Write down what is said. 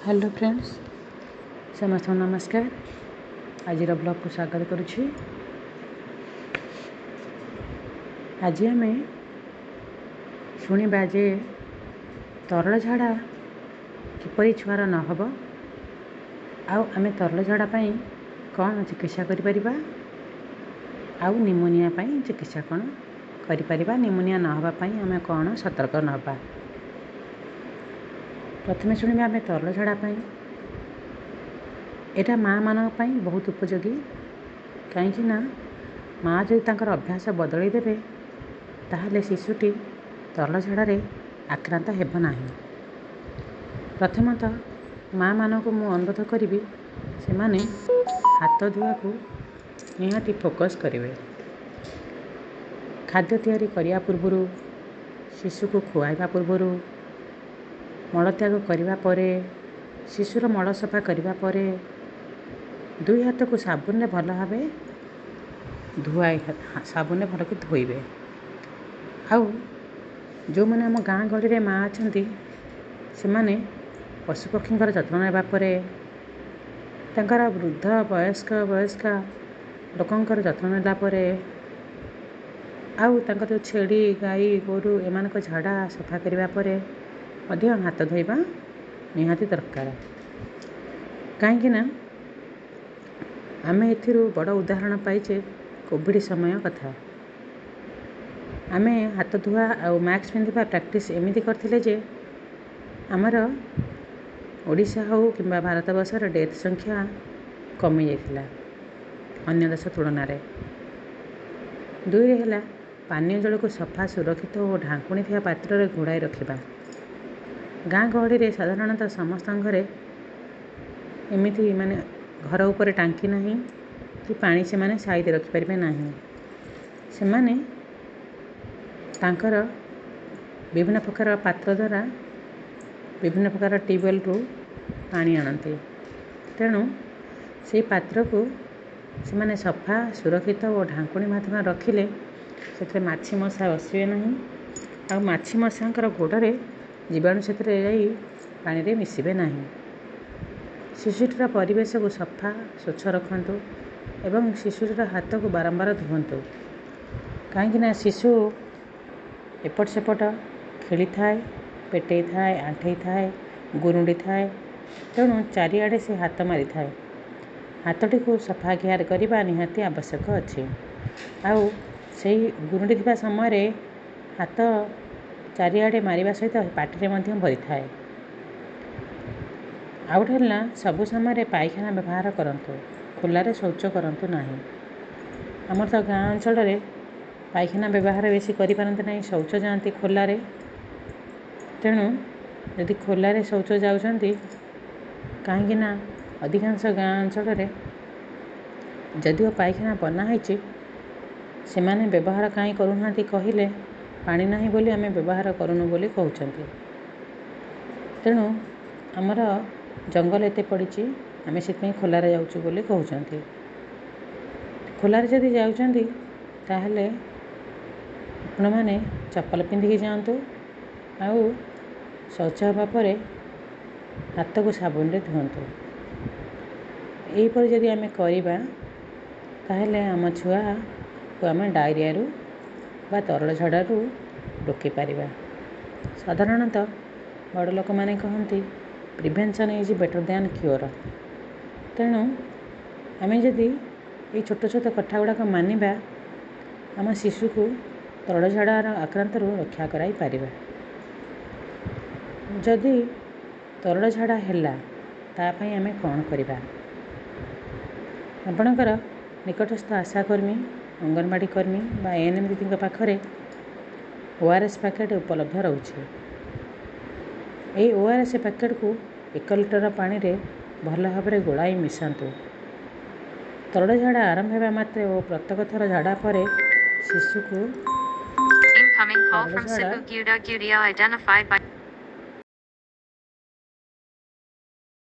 Hello friends, समस्त नमस्कार। आज ब्लॉग को स्वागत करुछि। आज आम शुणा जे तरल झाड़ा किपरि छुआर न हब आम तरल झाड़ा कौन चिकित्सा करिपरिबा आउ निमोनिया चिकित्सा कौन करिपरिबा, निमोनिया न हबा आम कौन सतर्क नबा। प्रथमे शुणा आम तरल झाड़ा यहाँ माँ मान बहुत उपयोगी। कहीं माँ जो अभ्यास बदल देवे ताहले शिशुटी तरल झाड़े आक्रांत हेब नाही। प्रथमतः माँ मान को मु अनुरोध करी से माने हाथ धुआ को निहाती फोकस करेंगे। खाद्य तैयारी करिया पूर्वरु, शिशु को खुआइबा पूर्वरु, मलत्याग करिबा परे, शिशुर मल सफा करिबा परे दुई हाथ को साबुन भल भाव धुआई साबुन भल कि धोइबे। आउ जो मैंने आम गाँ गहली माँ अच्छा से माने पशुपक्षी जत्न नेबा परे, तांकर वृद्ध वयस्का लोकंकर जत्न नेला परे, आउ तांकर जो छेड़ी गाई गोरु एमानक झाड़ा सफा करिबा परे मध्य हाथ धोइबा निहाती दरकार। कहीं आमे एथिरु बड़ उदाहरण पाइचे कोविड समय कथा। आमे हाथ धुआ और मास्क पिंधिबा प्रैक्टिस एमिति करथिले जे आमर ओडिशा हो कि भारत वर्षर डेथ संख्या कमी जाइथिला अन्य देश तुलन में। दुई है पानीय जल को सफा सुरक्षित और ढांकुणी थिया पात्र घोड़ाई रखिबा। गाँ गहली साधारणतः समस्त घरे एमिति माने घर उपर टांकी नहीं कि पानी से माने साइड रखिपारे नहीं। से माने तांकर विभिन्न प्रकार पात्र द्वारा विभिन्न प्रकार ट्यूबवेल रु पानी आनते। तेणु से पात्र को से माने सफा सुरक्षित और ढांकुणी माध्यम रखिले से माछी मशा बसवे नहीं आ माछी मशांकर गोड़े जीवाणु से पानी रे मिसबे नहीं। शिशुटीर परिवेश को सफा स्वच्छ रखंतु एवं शिशुटीर हाथ को बारंबार धुवंतु। कहीं शिशु एपट सेपट खेली थाए, पेटे थाए, आंठई थाए, गुरुंडी थाए, तेणु चारिआडे से हाथ मारी थाए। हाथटी को सफा केयर करने निहाती आवश्यक अच्छे। आउ से गुरुंडी थिबा समय हाथ चारिआडे मारिबा सहित पाटिरे मध्य भरी थाए। आउट है सबु समय पायखाना व्यवहार करंतु, खुलारे शौच करंतु नहीं। आमर तो गाँ अंचल पायखाना व्यवहार बेसी करि पारंते नहीं, शौच जाती खोलारे। तेणु यदि खोलारे शौच जाउछंती कहीं अधिकांश गाँ अंचल जदिओ पायखाना बना होइछि से माने व्यवहार कहीं करूना कहले पानी नहीं बोली आमे व्यवहार करूनु बोली कहउछंती। तेणु आमर जंगल एते पड़ी आम से खोलारे जाऊँ बोली कहउछंती। खोलारे जदि जाउछंती ताहले आपण माने चप्पल पिंधिकी जातु आउ शौच हवा परे हाथ को साबुन रे धुवंतु। यहीपर जदि आम करिबा ताहले आम छुआ को आम डायरिया रु बा तरल झाड़ा रु रोकी पारिबा। साधारणतः बड़ लोक माने कहती prevention is better than cure. तेणु आम जदि ये छोट छोट कथा गुड़ाक मानिबा आम शिशु को तरल झाड़ार आक्रांत रक्षा कराई पारिबा। जदि तरल झाड़ा हैला तापाई आम कौन करिबा। आपणकर निकटस्थ आशाकर्मी, अंगनवाड़ी कर्मी बा एएनएम दीदी पाखरे ओआरएस पैकेट उपलब्ध रोचे। ये ओआरएस पैकेट को 1 लिटर पानी रे भल भाव गोलाई मिसातु। तरल झाड़ा आरंभ होगा मात्रे और प्रत्येक थर झाड़ा पर शिशु को Incoming call from Sibu Guda Gudia identified by